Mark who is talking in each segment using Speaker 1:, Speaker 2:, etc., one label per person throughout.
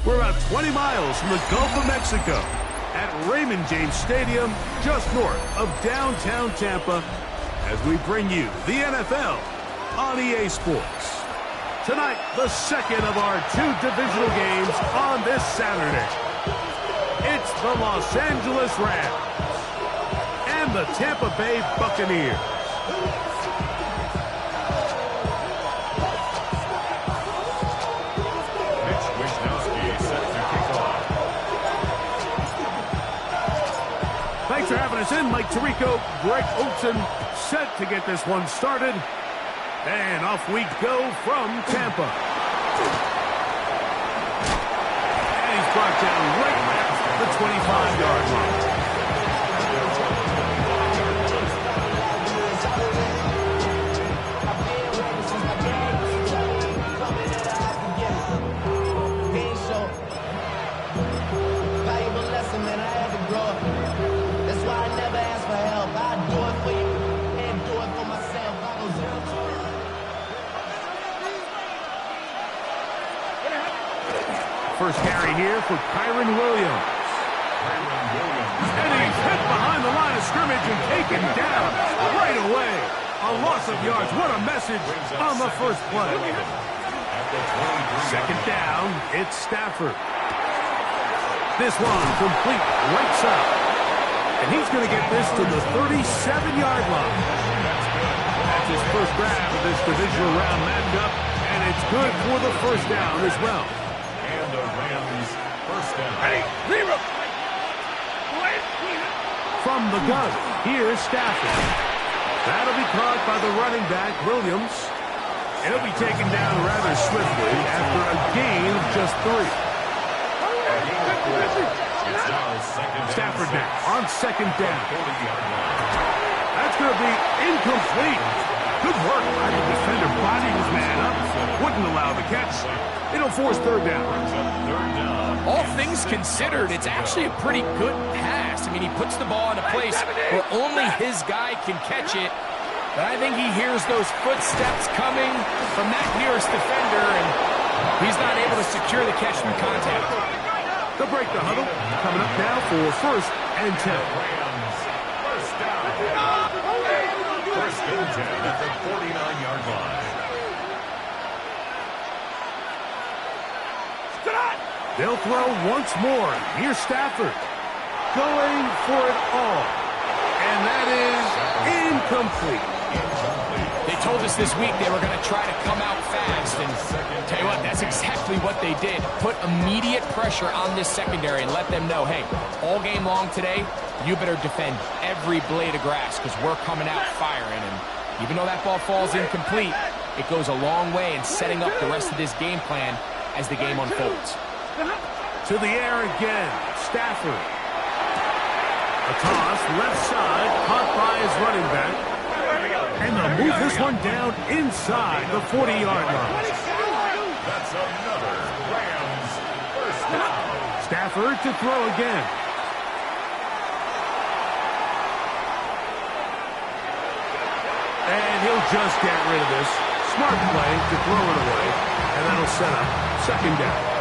Speaker 1: We're about 20 miles from the Gulf of Mexico at Raymond James Stadium, just north of downtown Tampa, as we bring you the NFL on EA Sports. Tonight, the second of our two divisional games on this Saturday. It's the Los Angeles Rams and the Tampa Bay Buccaneers. Thanks for having us in, Mike Tirico, Greg Olson, set to get this one started. And off we go from Tampa. And he's brought down right at the 25-yard line. First carry here for Kyron Williams. And he's hit behind the line of scrimmage and taken down right away. A loss of yards. What a message on the first play. Second down, it's Stafford. This one complete right side. And he's going to get this to the 37-yard line. That's his first grab of this divisional round matchup, and it's good for the first down as well.
Speaker 2: The Rams first down.
Speaker 1: From the gun, here's Stafford. That'll be caught by the running back, Williams. And he'll be taken down rather swiftly after a gain of just 3. Stafford now on second down. That's going to be incomplete. Good work by the defender. Bodied his man up. Wouldn't allow the catch. It'll force third down.
Speaker 3: All things considered, it's actually a pretty good pass. I mean, he puts the ball in a place where only his guy can catch it. But I think he hears those footsteps coming from that nearest defender, and he's not able to secure the catch through contact.
Speaker 1: They'll break the huddle. Coming up now for first and 10.
Speaker 2: First down. First and 10 at the 49-yard line.
Speaker 1: They'll throw once more. Here's Stafford going for it all. And that is incomplete.
Speaker 3: They told us this week they were going to try to come out fast. And tell you what, that's exactly what they did. Put immediate pressure on this secondary and let them know, hey, all game long today, you better defend every blade of grass because we're coming out firing. And even though that ball falls incomplete, it goes a long way in setting up the rest of this game plan as the game unfolds.
Speaker 1: To the air again, Stafford. A toss, left side, caught by his running back. And they'll move this one down inside the 40-yard line.
Speaker 2: That's another Rams first down.
Speaker 1: Stafford to throw again. And he'll just get rid of this. Smart play to throw it away. And that'll set up second down.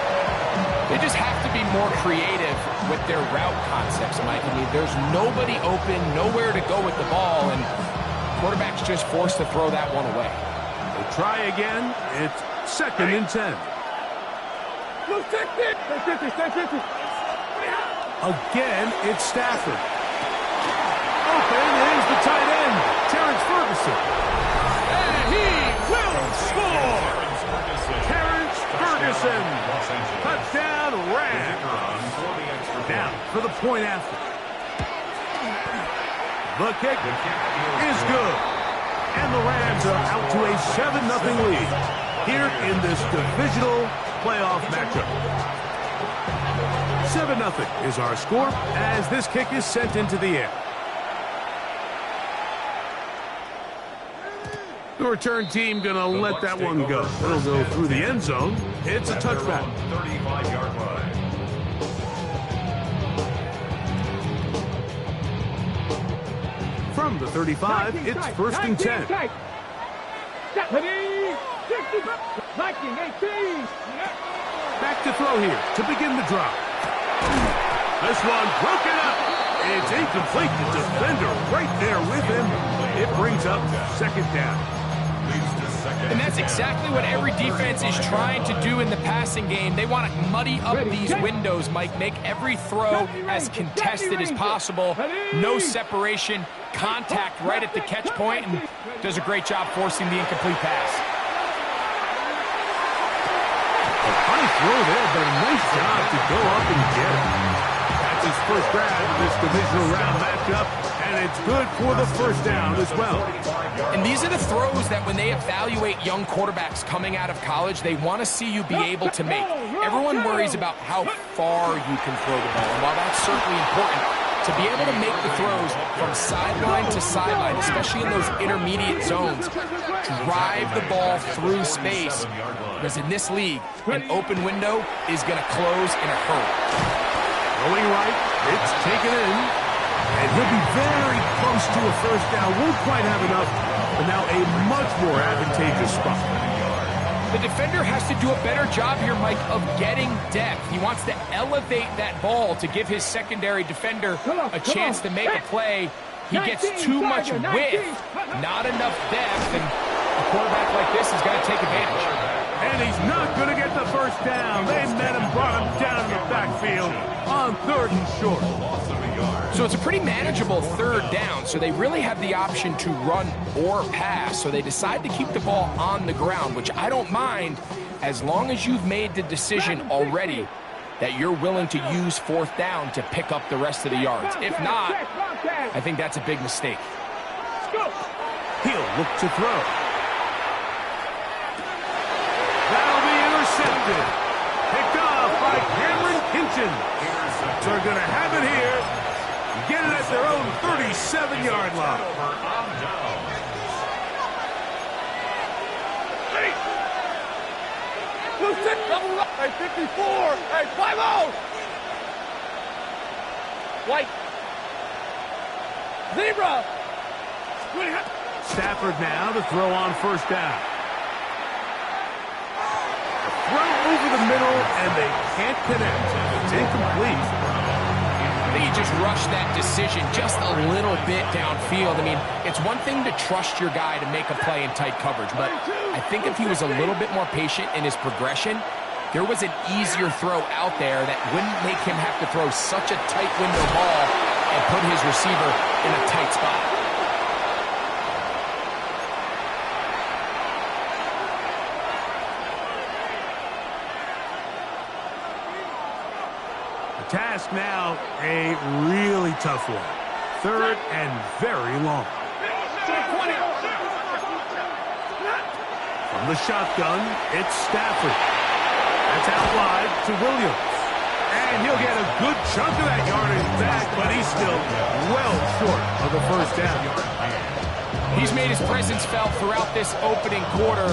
Speaker 3: They just have to be more creative with their route concepts, Mike. I mean, there's nobody open, nowhere to go with the ball, and quarterback's just forced to throw that one away.
Speaker 1: They'll try again. It's second and 10. Again, it's Stafford. Open is the tight end, Terrence Ferguson. And he will score! Terrence Ferguson. Touchdown, Rams. for the point after. The kick is good. And the Rams are out to a 7-0 lead here in this divisional playoff matchup. 7-0 is our score as this kick is sent into the air. The return team going to let that one go. It'll go through the end zone. It's a touchback.
Speaker 2: 35-yard line.
Speaker 1: From the 35, it's 1st and 10. Back to throw here to begin the drive. This one broken up. It's incomplete. The defender right there with him. It brings up 2nd down.
Speaker 3: And that's exactly what every defense is trying to do in the passing game. They want to muddy up these windows, Mike. Make every throw as contested as possible. No separation, contact right at the catch point, and does a great job forcing the incomplete pass.
Speaker 1: A high throw there, but a nice job to go up and get it. That's his first grab in this divisional round matchup, and it's good for the 1st down as well.
Speaker 3: And these are the throws that when they evaluate young quarterbacks coming out of college, they want to see you be able to make. Everyone worries about how far you can throw the ball. And while that's certainly important, to be able to make the throws from sideline to sideline, especially in those intermediate zones, drive the ball through space. Because in this league, an open window is going to close in a hurry.
Speaker 1: Going right, it's taken in, and he'll be very close to a 1st down. Won't quite have enough, but now a much more advantageous spot.
Speaker 3: The defender has to do a better job here, Mike, of getting depth. He wants to elevate that ball to give his secondary defender a chance to make a play. He gets too much width, not enough depth, and a quarterback like this is going to take advantage.
Speaker 1: And he's not going to get the 1st down. They met him, brought him down in the backfield on 3rd and short.
Speaker 3: So it's a pretty manageable 3rd down, so they really have the option to run or pass. So they decide to keep the ball on the ground, which I don't mind as long as you've made the decision already that you're willing to use 4th down to pick up the rest of the yards. If not, I think that's a big mistake.
Speaker 1: He'll look to throw. That'll be intercepted. Picked off by Cameron Hinton. So they're going to have it here. Get it at their own 37-yard line.
Speaker 4: Hey, 54. Hey, 5-0. White. Zebra.
Speaker 1: Stafford now to throw on 1st down. Throw over the middle, and they can't connect. It's incomplete.
Speaker 3: I think he just rushed that decision just a little bit downfield. I mean, it's one thing to trust your guy to make a play in tight coverage, but I think if he was a little bit more patient in his progression, there was an easier throw out there that wouldn't make him have to throw such a tight window ball and put his receiver in a tight spot.
Speaker 1: Task now, a really tough one. 3rd and very long. From the shotgun, it's Stafford. That's out wide to Williams. And he'll get a good chunk of that yardage back, but he's still well short of the 1st down.
Speaker 3: He's made his presence felt throughout this opening quarter.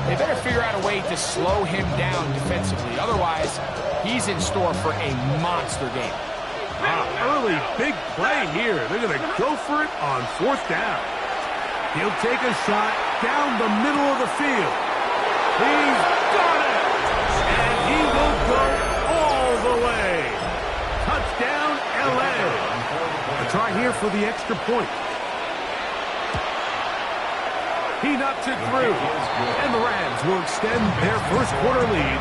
Speaker 3: They better figure out a way to slow him down defensively. Otherwise, he's in store for a monster game.
Speaker 1: Early big play here. They're going to go for it on 4th down. He'll take a shot down the middle of the field. He's got it! And he will go all the way. Touchdown, L.A. A try here for the extra point. He knocks it through. And the Rams will extend their 1st quarter lead.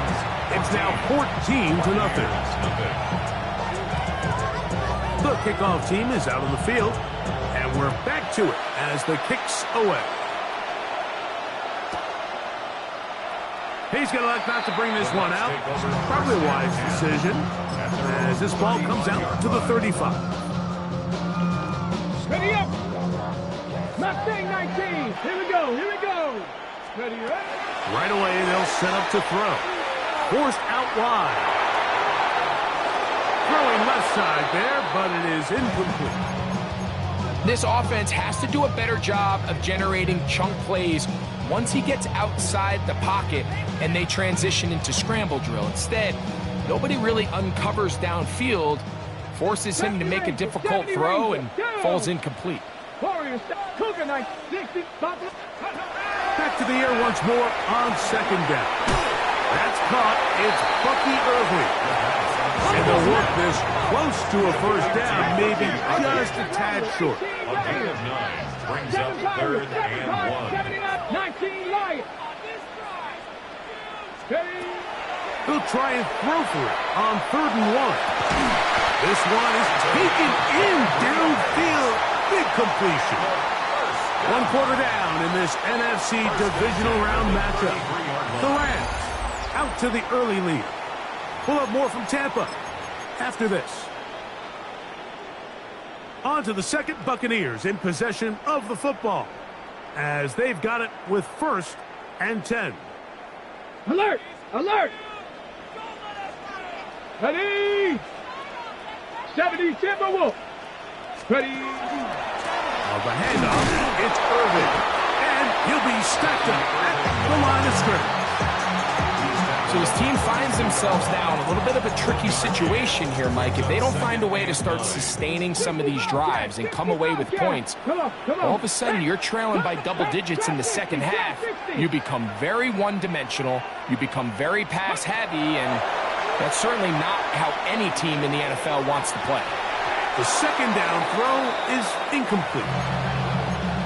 Speaker 1: It's now 14-0. The kickoff team is out on the field, and we're back to it as the kick's away. He's going to elect not to bring this one out. Probably a wise decision as this ball comes out to the 35.
Speaker 4: Ready up. Not saying 19. Here we go. Here we go. Ready, ready.
Speaker 1: Right away, they'll set up to throw. Forced out wide. Throwing left side there, but it is incomplete.
Speaker 3: This offense has to do a better job of generating chunk plays once he gets outside the pocket and they transition into scramble drill. Instead, nobody really uncovers downfield, forces him to make a difficult throw, and falls incomplete.
Speaker 1: Back to the air once more on second down. That's caught. It's Bucky Irving. And they'll work this close to a first down, maybe just a tad short.
Speaker 2: A gain of 9 brings up 3rd and 1.
Speaker 4: 19 Lions.
Speaker 1: They'll try and throw for it on 3rd and 1. This one is taken in downfield. Big completion. 1 quarter down in this NFC divisional round matchup. The Rams out to the early lead. We'll have more from Tampa after this. On to the second. Buccaneers in possession of the football as they've got it with 1st and 10.
Speaker 4: Alert! Alert! Ready! 70 Timberwolves. Ready!
Speaker 1: On the handoff, it's Irvin. And he'll be stacked up at the line of scrimmage.
Speaker 3: So his team finds themselves now in a little bit of a tricky situation here, Mike. If they don't find a way to start sustaining some of these drives and come away with points, all of a sudden you're trailing by double digits in the second half. You become very one-dimensional. You become very pass-heavy, and that's certainly not how any team in the NFL wants to play.
Speaker 1: The second down throw is incomplete.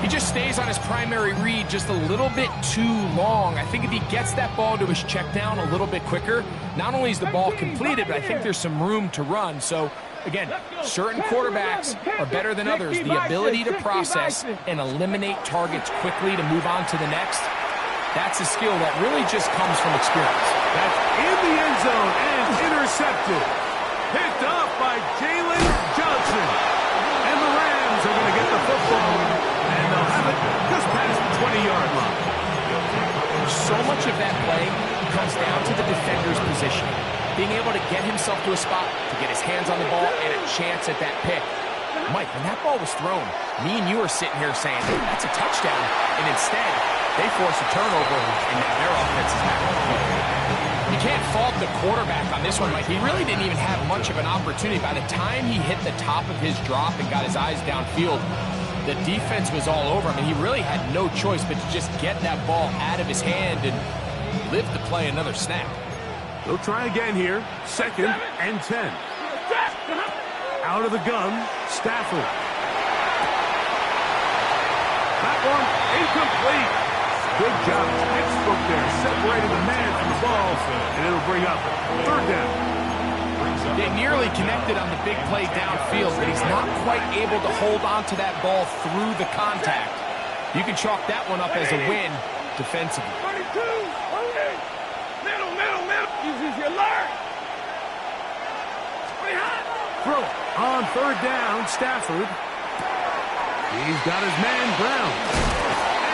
Speaker 3: He just stays on his primary read just a little bit too long. I think if he gets that ball to his check down a little bit quicker, not only is the ball completed, but I think there's some room to run. So, again, certain quarterbacks are better than others. The ability to process and eliminate targets quickly to move on to the next, that's a skill that really just comes from experience.
Speaker 1: That's in the end zone and intercepted. Picked off by Jalen Johnson. And the Rams are going to get the football. And they'll have it just past the 20-yard line.
Speaker 3: So much of that play comes down to the defender's positioning. Being able to get himself to a spot, to get his hands on the ball, and a chance at that pick. Mike, when that ball was thrown, me and you are sitting here saying, hey, that's a touchdown. And instead, they force a turnover, and now their offense is back on the field. You can't fault the quarterback on this one, Mike. He really didn't even have much of an opportunity. By the time he hit the top of his drop and got his eyes downfield, the defense was all over him, and he really had no choice but to just get that ball out of his hand and live to play another snap.
Speaker 1: They'll try again here. 2nd and 10. Out of the gun, Stafford. That one incomplete. Good job. Textbook there. Separated the man from the ball, and it'll bring up 3rd down.
Speaker 3: They nearly connected on the big play downfield, but he's not quite able to hold on to that ball through the contact. You can chalk that one up as a win defensively.
Speaker 4: 32, middle, middle, middle. Uses your alert.
Speaker 1: Throw on 3rd down, Stafford. He's got his man Brown.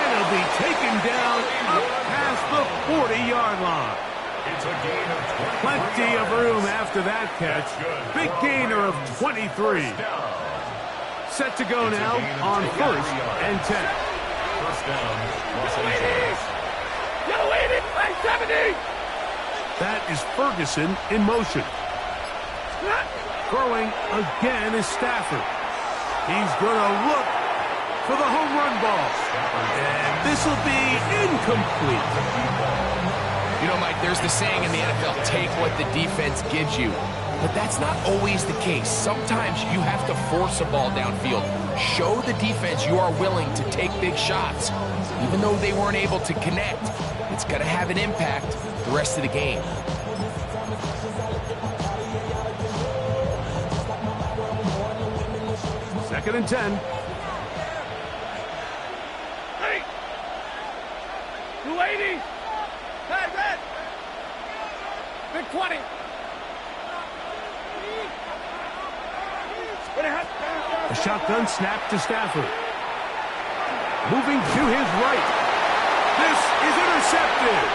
Speaker 1: And he'll be taken down up past the 40-yard line.
Speaker 2: It's a gain of 23.
Speaker 1: Plenty of room after that catch. Big gainer of 23. Set to go now on 1st and 10.
Speaker 2: First down, Los Angeles.
Speaker 4: Yellow 80, 70.
Speaker 1: That is Ferguson in motion. Throwing again is Stafford. He's going to look for the home run ball. And this will be incomplete.
Speaker 3: You know, Mike, there's the saying in the NFL, take what the defense gives you. But that's not always the case. Sometimes you have to force a ball downfield. Show the defense you are willing to take big shots. Even though they weren't able to connect, it's going to have an impact the rest of the game.
Speaker 1: Second and 10.
Speaker 4: Hey! 280! Hey, red! 20.
Speaker 1: A shotgun snap to Stafford. Moving to his right. This is intercepted.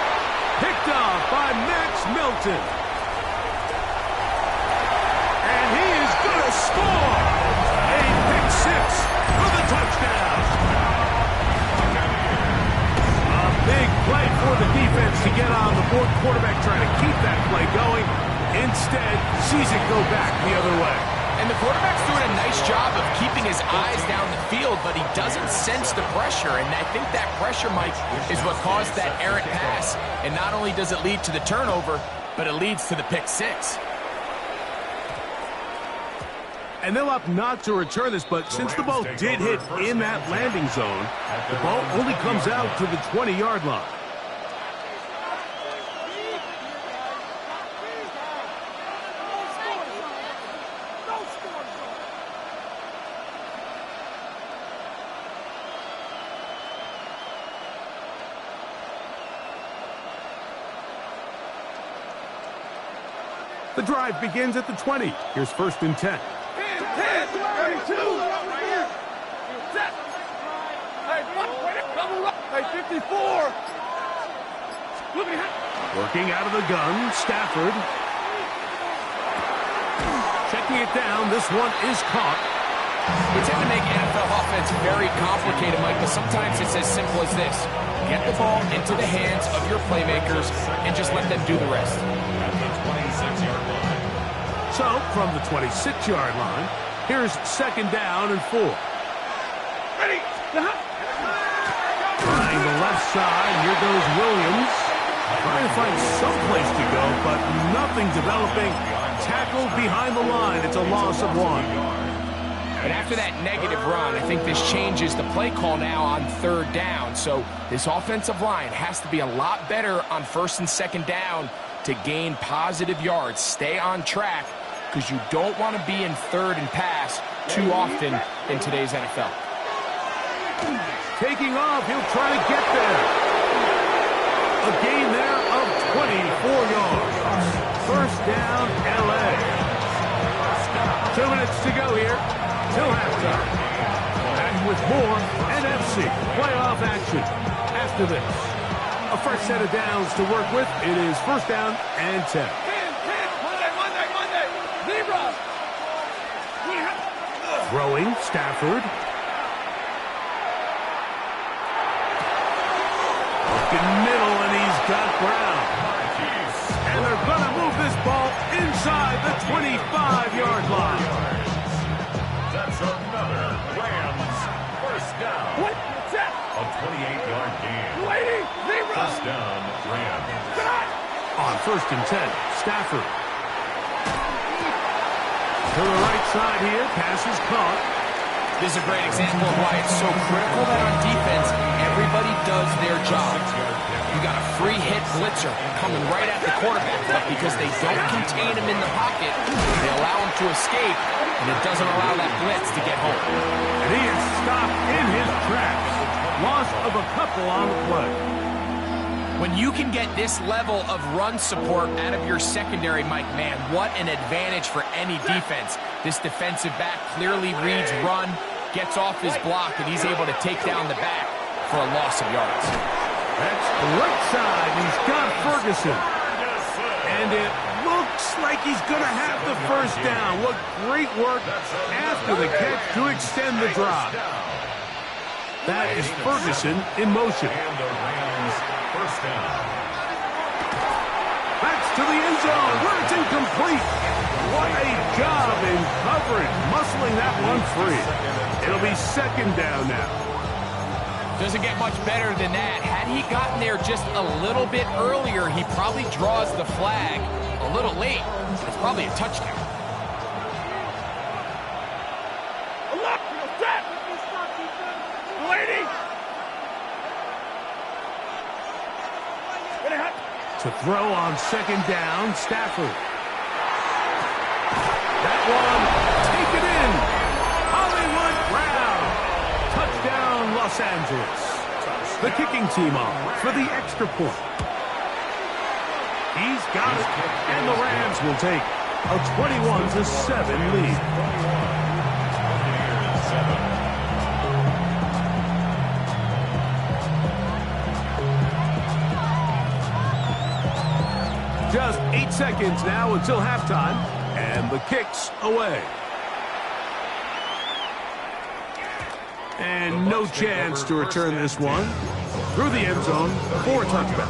Speaker 1: Picked off by Max Melton. And he is going to score. A pick six for the touchdown. A big play for the defense to get on the board. Quarterback trying to keep that play going. Instead, sees it go back the other way.
Speaker 3: And the quarterback's doing a nice job of keeping his eyes down the field, but he doesn't sense the pressure. And I think that pressure, Mike, is what caused that errant pass. And not only does it lead to the turnover, but it leads to the pick six.
Speaker 1: And they'll opt not to return this, but since the ball did hit in that landing zone, the ball only comes out to the 20-yard line. The drive begins at the 20. Here's 1st and 10.
Speaker 4: 32. Set. Hey, 54.
Speaker 1: Working out of the gun, Stafford. Checking it down. This one is caught.
Speaker 3: We tend to make NFL offense very complicated, Mike, but sometimes it's as simple as this. Get the ball into the hands of your playmakers and just let them do the rest.
Speaker 2: At the 26-yard line.
Speaker 1: So, from the 26-yard line, here's 2nd down and 4.
Speaker 4: Ready.
Speaker 1: Trying the left side. Here goes Williams. Trying to find some place to go, but nothing developing. Tackled behind the line. It's a loss of 1.
Speaker 3: And after that negative run, I think this changes the play call now on 3rd down. So this offensive line has to be a lot better on 1st and 2nd down to gain positive yards. Stay on track because you don't want to be in 3rd and pass too often in today's NFL.
Speaker 1: Taking off, he'll try to get there. A gain there of 24 yards. 1st down, L.A. 2 minutes to go here till halftime. Back with more NFC playoff action after this. A fresh set of downs to work with. It is 1st down and 10.
Speaker 4: Monday. Zebra.
Speaker 1: Throwing, Stafford. Looking middle, and he's got Brown. And they're going to move this ball inside the 25-yard line.
Speaker 2: That's another Rams 1st down.
Speaker 4: What? Set.
Speaker 2: A 28-yard gain.
Speaker 4: Lady. Zebra.
Speaker 2: 1st down, Rams.
Speaker 1: On 1st and 10, Stafford. To the right side here, pass is caught.
Speaker 3: This is a great example of why it's so critical that on defense, everybody does their job. You got a free hit blitzer coming right at the quarterback, but because they don't contain him in the pocket, they allow him to escape, and it doesn't allow that blitz to get home.
Speaker 1: And he is stopped in his tracks. Loss of a couple on the play.
Speaker 3: When you can get this level of run support out of your secondary, Mike, man, what an advantage for any defense. This defensive back clearly reads run, gets off his block, and he's able to take down the back for a loss of yards.
Speaker 1: That's right side. He's got Ferguson. And it looks like he's going to have the 1st down. What great work after the catch to extend the drive. That is Ferguson in motion.
Speaker 2: And the Rams 1st down.
Speaker 1: Backs to the end zone where it's incomplete. What a job in coverage, muscling that one free. It'll be 2nd down now.
Speaker 3: Doesn't get much better than that. Had he gotten there just a little bit earlier, he probably draws the flag a little late. It's probably a touchdown.
Speaker 4: Lady.
Speaker 1: To throw on 2nd down, Stafford. That one, take it in. Hollywood Brown. Touchdown, Los Angeles. The kicking team on for the extra point. He's got it. And the Rams will take a 21-7 lead. Just 8 seconds now until halftime, and the kick's away. And no chance to return this one through the end zone for a touchdown.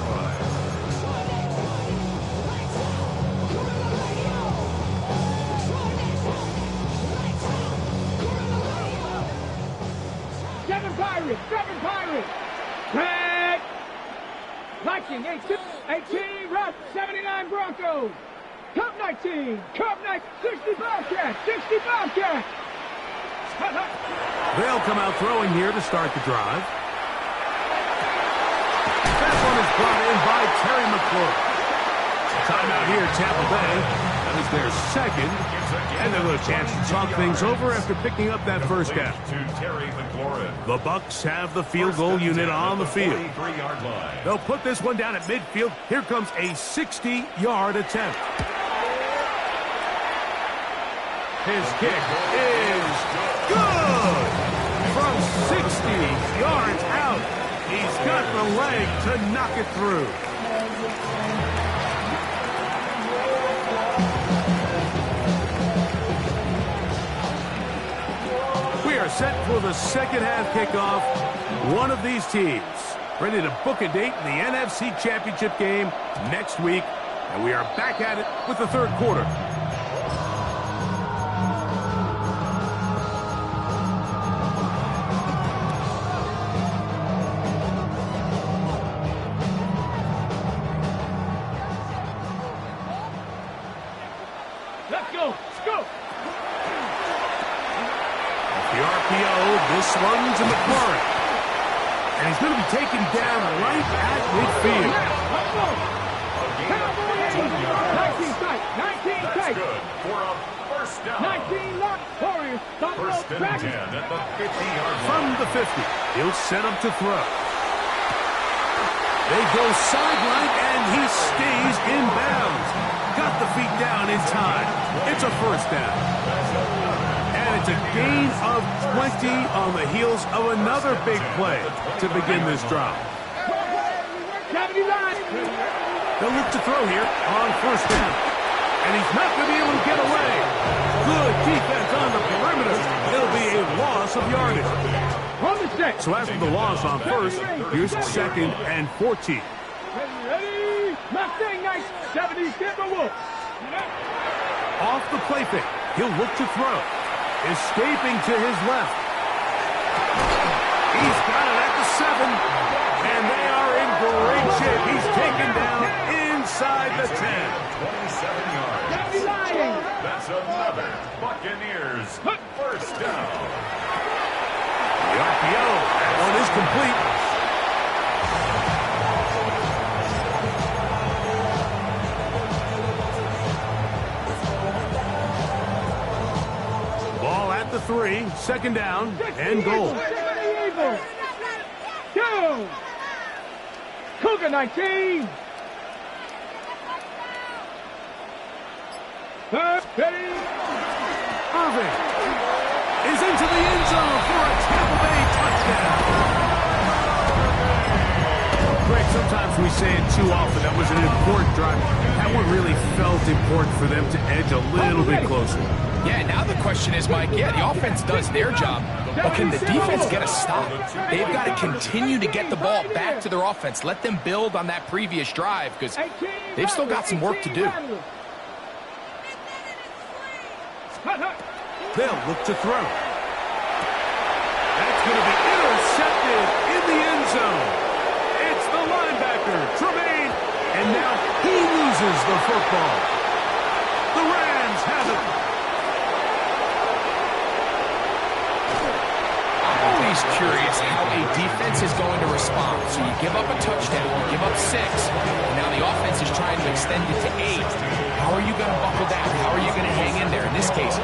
Speaker 4: Seven Pirates. Red. Viking, 18, Russ, 79 Broncos. Cup 19, 65 Cats.
Speaker 1: They'll come out throwing here to start the drive. That one is brought in by Terry McLaurin. Timeout here, Tampa Bay. That is their second. And they'll have a chance to talk things over after picking up that first down. The Bucs have the field goal unit on the field. They'll put this one down at midfield. Here comes a 60-yard attempt. His kick is good. From 60 yards out, he's got the leg to knock it through. We are set for the second half kickoff. One of these teams ready to book a date in the NFC Championship game next week. And we are back at it with the third quarter.
Speaker 4: Let's go.
Speaker 1: The RPO, this one to McLaurin. And he's going to be taken down right at midfield.
Speaker 4: Let's go. 19 tight.
Speaker 2: Good for a first down.
Speaker 4: 19 lock. Warriors.
Speaker 2: First and 10 at the 50-yard line.
Speaker 1: From the 50, he'll set up to throw. They go sideline, and he stays in bounds. Got the feet down in time. It's a first down. And it's a gain of 20 on the heels of another big play to begin this drive. They'll look to throw here on first down. And he's not going to be able to get away. Good defense on the perimeter. It'll be a loss of yardage. So after the loss on first, here's second and 14.
Speaker 4: Ready? Mustang nice. 70 Timberwolves.
Speaker 1: Off the play fake, he'll look to throw. Escaping to his left. He's got it at the 7. And they are in great shape. He's taken down inside the 10.
Speaker 2: 27 yards. That's another Buccaneers first down.
Speaker 1: The RPO, that one is complete. Ball at the 3, second down, and goal.
Speaker 4: Go! Cougar 19.
Speaker 1: Irving is into the end zone for a Tampa Bay touchdown. Greg, sometimes we say it too often. That was an important drive. That one really felt important for them to edge a little bit closer.
Speaker 3: Yeah, now the question is, Mike, the offense does their job, but can the defense get a stop? They've got to continue to get the ball back to their offense. Let them build on that previous drive because they've still got some work to do.
Speaker 1: They'll look to throw. That's going to be intercepted in the end zone. It's the linebacker, Tremaine, and now he loses the football. The Rams have it.
Speaker 3: I'm always curious how a defense is going to respond. So you give up a touchdown, you give up 6, and now the offense is trying to extend it to 8. How are you going to buckle down? How are you going to hang in there? In this case,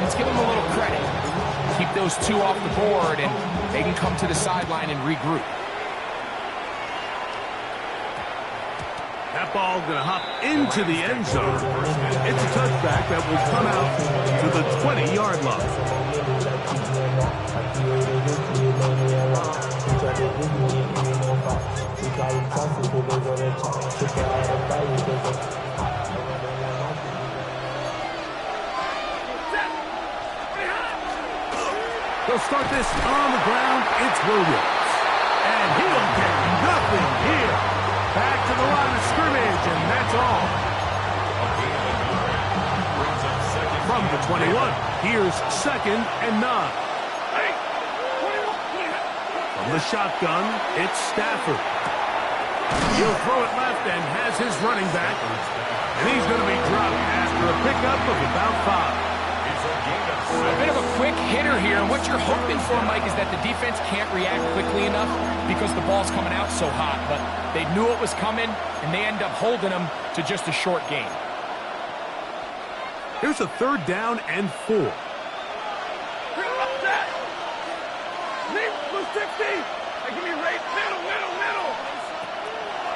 Speaker 3: let's give them a little credit. Keep those 2 off the board, and they can come to the sideline and regroup.
Speaker 1: That ball going to hop into the end zone. It's a touchback that will come out to the 20-yard line. They'll start this on the ground. It's Williams. And he'll get nothing here. Back to the line of scrimmage, and that's all. From the 21, here's 2nd and 9. From the shotgun, it's Stafford. He'll throw it left and has his running back. And he's going to be dropped after a pickup of about 5.
Speaker 3: A bit of a quick hitter here, and what you're hoping for, Mike, is that the defense can't react quickly enough because the ball's coming out so hot. But they knew it was coming, and they end up holding them to just a short gain.
Speaker 1: Here's a 3rd down and 4.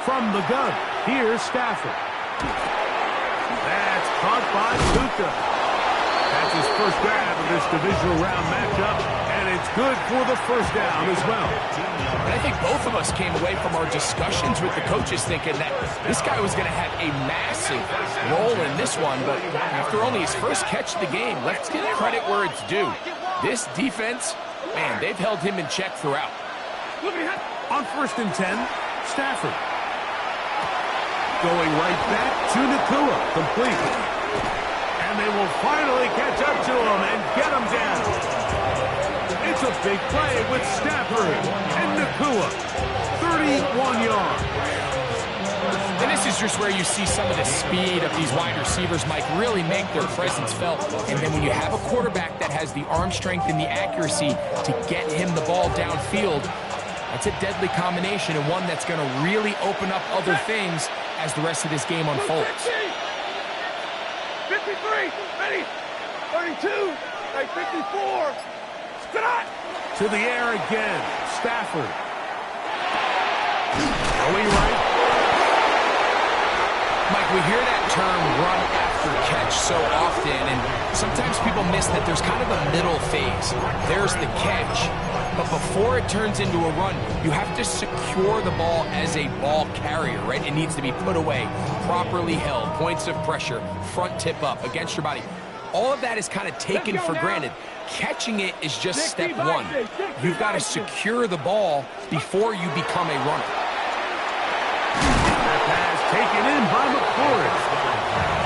Speaker 1: From the gun, here's Stafford. That's caught by Luka. That's his first grab of this divisional round matchup, and it's good for the first down as well.
Speaker 3: And I think both of us came away from our discussions with the coaches thinking that this guy was going to have a massive role in this one, but after only his first catch of the game, let's give credit where it's due. This defense, man, they've held him in check throughout.
Speaker 1: On 1st and 10, Stafford. Going right back to Nakua, complete. And they will finally catch up to him and get him down. It's a big play with Stafford and Nakua. 31 yards.
Speaker 3: And this is just where you see some of the speed of these wide receivers, Mike, really make their presence felt. And then when you have a quarterback that has the arm strength and the accuracy to get him the ball downfield, that's a deadly combination and one that's going to really open up other things as the rest of this game unfolds.
Speaker 4: 53, ready, 32, 54, Scott!
Speaker 1: To the air again, Stafford. Going right.
Speaker 3: Mike, we hear that term run after catch so often, and sometimes people miss that there's kind of a middle phase. There's the catch, but before it turns into a run, you have to secure the ball as a ball carrier, right? It needs to be put away, properly held, points of pressure, front tip up against your body. All of that is kind of taken for granted. Catching it is just step one. You've got to secure the ball before you become a runner.
Speaker 1: That pass taken in by McCoy.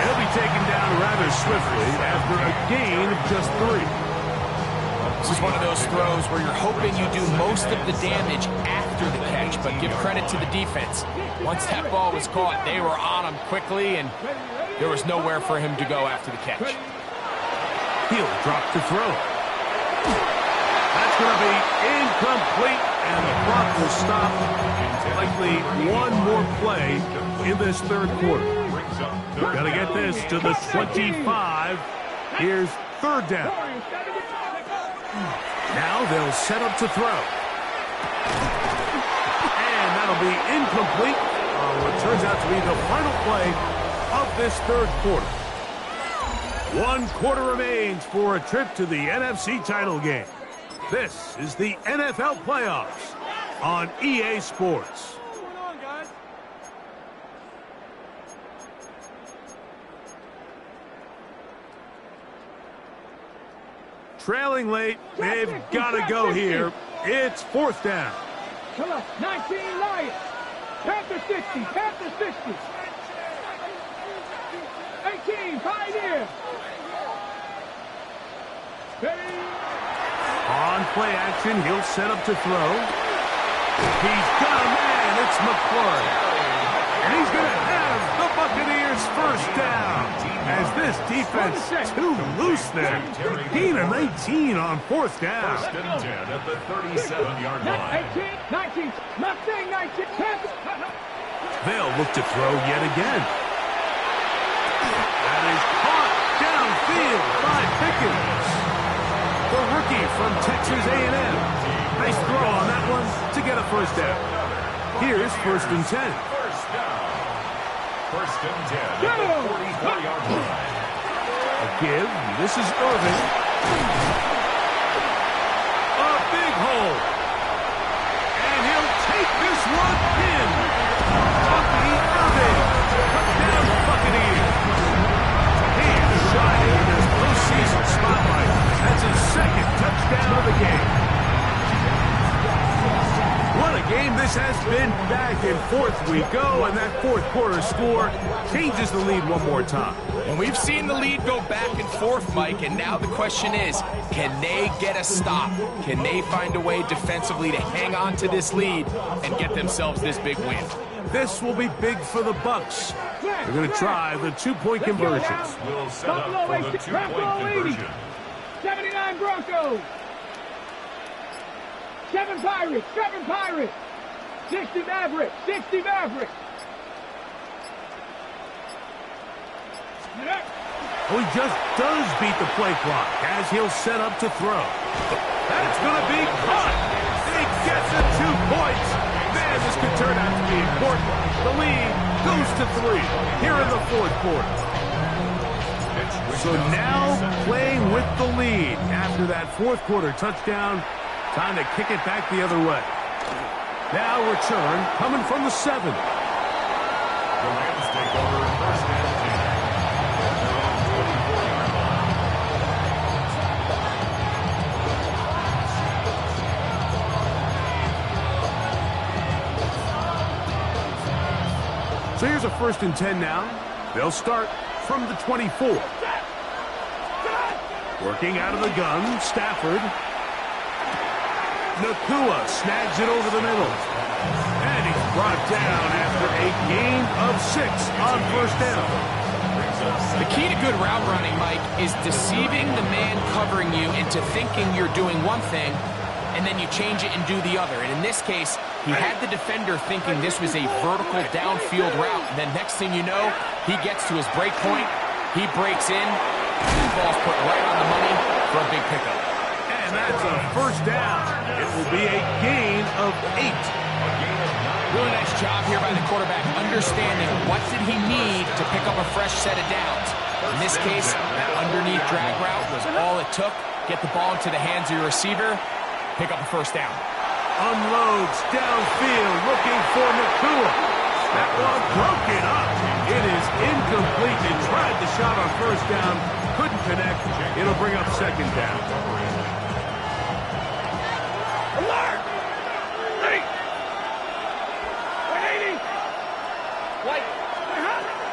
Speaker 1: He'll be taken down rather swiftly after a gain of just 3.
Speaker 3: This is one of those throws where you're hoping you do most of the damage after the catch, but give credit to the defense. Once that ball was caught, they were on him quickly, and there was nowhere for him to go after the catch.
Speaker 1: He'll drop to throw. That's going to be incomplete, and the clock will stop. Likely one more play in this 3rd quarter. Got to get this to the 25. Here's 3rd down. Now they'll set up to throw. And that'll be incomplete on what turns out to be the final play of this 3rd quarter. 1 quarter remains for a trip to the NFC title game. This is the NFL playoffs on EA Sports. Trailing late, they've got to go here. It's 4th down.
Speaker 4: 19 Lions. Panther 60. Panther 60. 18 Pioneers.
Speaker 1: On play action, he'll set up to throw. He's got a man. It's McCoy. And he's going to have the Buccaneers first down. As this defense too loose there. Gain of 19 on 4th down.
Speaker 2: 1st and 10 at the 37-yard line.
Speaker 4: 19. Mustang 19.
Speaker 1: They'll look to throw yet again. That is caught downfield by Pickens. The rookie from Texas A&M. Nice throw on that one to get a first down. Here's 1st and 10.
Speaker 2: First and 10 at the 44-yard line.
Speaker 1: A give. This is Irving. A big hole. And he'll take this one in. Bucky Irving. Touchdown Buccaneers. He is shining in this postseason spotlight. That's his second touchdown of the game. What a game this has been. Back and forth we go, and that fourth quarter score changes the lead one more time.
Speaker 3: And we've seen the lead go back and forth, Mike, and now the question is, can they get a stop? Can they find a way defensively to hang on to this lead and get themselves this big win?
Speaker 1: This will be big for the Bucs. They're going to try the two-point conversions.
Speaker 2: Will set up for the two-point conversion.
Speaker 4: 79 Broncos. 7 Pirates, 7 Pirates. 60 Mavericks, 60 Mavericks.
Speaker 1: Well, he just does beat the play clock as he'll set up to throw. That's going to be caught. He gets it 2 points. Man, this could turn out to be important. The lead goes to 3 here in the fourth quarter. So now playing with the lead after that fourth quarter touchdown. Time to kick it back the other way. Now return coming from the 7.
Speaker 2: The Rams take over first and 10. Their own 24-yard line.
Speaker 1: So here's a first and 10 now. They'll start from the 24. Working out of the gun, Stafford. Nakua snags it over the middle. And he's brought down after a gain of 6 on first down.
Speaker 3: The key to good route running, Mike, is deceiving the man covering you into thinking you're doing one thing, and then you change it and do the other. And in this case, he had the defender thinking this was a vertical downfield route. And then next thing you know, he gets to his break point, he breaks in, the ball's put right on the money for a big pickup.
Speaker 1: And that's a first down. It will be a gain of 8.
Speaker 3: Really nice job here by the quarterback, understanding what did he need to pick up a fresh set of downs. In this case, that underneath drag route was all it took. Get the ball into the hands of your receiver, pick up a first down.
Speaker 1: Unloads downfield, looking for Nakua. That one broken up. It is incomplete. They tried the shot on first down, couldn't connect. It'll bring up second down.
Speaker 4: Alert! Ready! 180!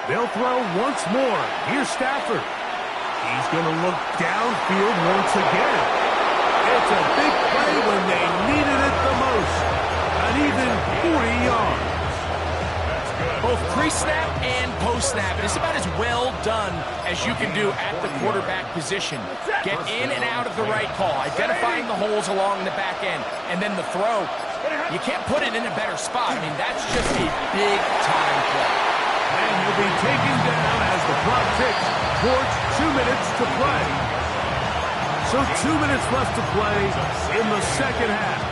Speaker 1: They'll throw once more. Here's Stafford. He's going to look downfield once again. It's a big play when they needed it the most. An even 40 yards.
Speaker 3: Both pre-snap and post-snap. It's about as well done as you can do at the quarterback position. Get in and out of the right call, identifying the holes along the back end, and then the throw. You can't put it in a better spot. I mean, that's just a big-time play.
Speaker 1: And he'll be taken down as the clock ticks towards 2 minutes to play. So 2 minutes left to play in the second half.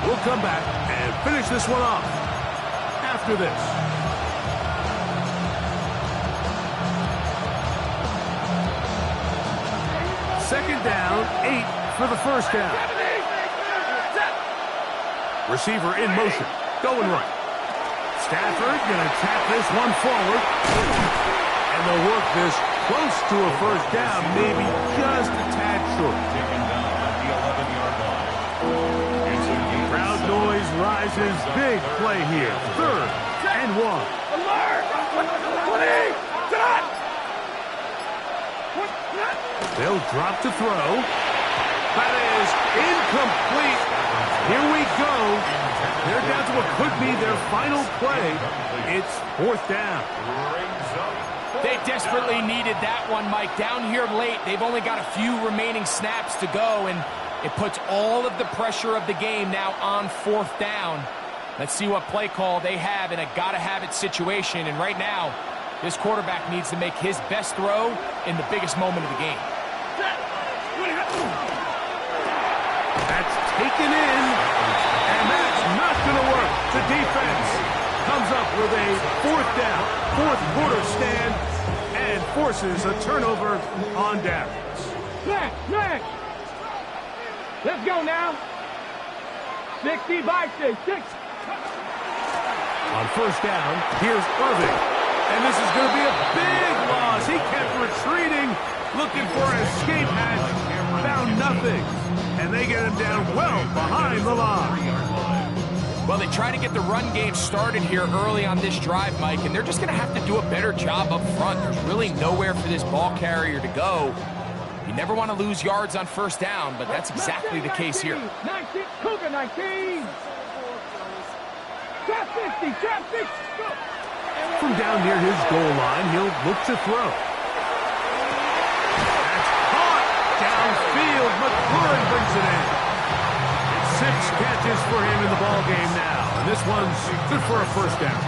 Speaker 1: We'll come back and finish this one off after this. Second down, 8 for the first down. Receiver in motion, going right. Stafford going to tap this one forward. And they'll work this close to a first down, maybe just a tad short.
Speaker 2: Taken down at the 11-yard line.
Speaker 1: Crowd noise rises. Big play here. 3rd and 1.
Speaker 4: Alert! 20! Done!
Speaker 1: They'll drop to throw. That is incomplete. Here we go. They're down to what could be their final play. It's 4th down.
Speaker 3: They desperately needed that one, Mike. Down here late, they've only got a few remaining snaps to go, and it puts all of the pressure of the game now on 4th down. Let's see what play call they have in a gotta-have-it situation. And right now, this quarterback needs to make his best throw in the biggest moment of the game.
Speaker 1: That's taken in, and that's not going to work. The defense comes up with a fourth down, fourth quarter stand, and forces a turnover on downs.
Speaker 4: Smack! Let's go now. 60 by 6.
Speaker 1: On first down, here's Irving. And this is going to be a big loss. He kept retreating, looking for an escape hatch, found nothing. And they get him down well behind the line.
Speaker 3: Well, they try to get the run game started here early on this drive, Mike, and they're just going to have to do a better job up front. There's really nowhere for this ball carrier to go. You never want to lose yards on first down, but that's exactly the case here.
Speaker 4: 19, Cougar 19. Trap 50, trap 50. Go.
Speaker 1: From down near his goal line, he'll look to throw. That's caught downfield. McLaurin brings it in. It's 6 catches for him in the ball game now, and this one's good for a first down.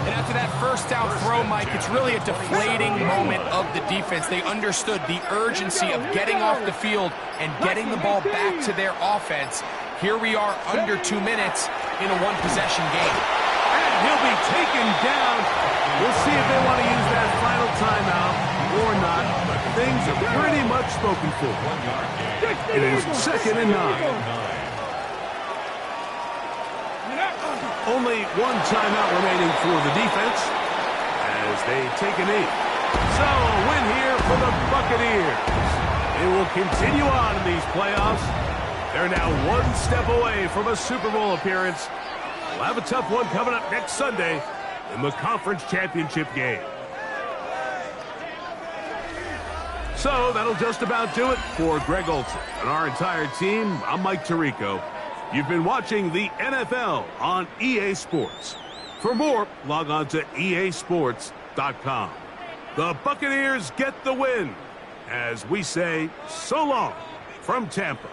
Speaker 3: And after that first down throw, Mike, it's really a deflating moment of the defense. They understood the urgency of getting off the field and getting the ball back to their offense. Here we are under 2 minutes in a one-possession game.
Speaker 1: And he'll be taken down. We'll see if they want to use that final timeout or not. But things are pretty much spoken for. It is 2nd and 9. Only one timeout remaining for the defense as they take a knee. So a win here for the Buccaneers. They will continue on in these playoffs. They're now 1 step away from a Super Bowl appearance. We'll have a tough one coming up next Sunday in the conference championship game. So that'll just about do it for Greg Olson and our entire team. I'm Mike Tirico. You've been watching the NFL on EA Sports. For more, log on to easports.com. The Buccaneers get the win as we say so long from Tampa.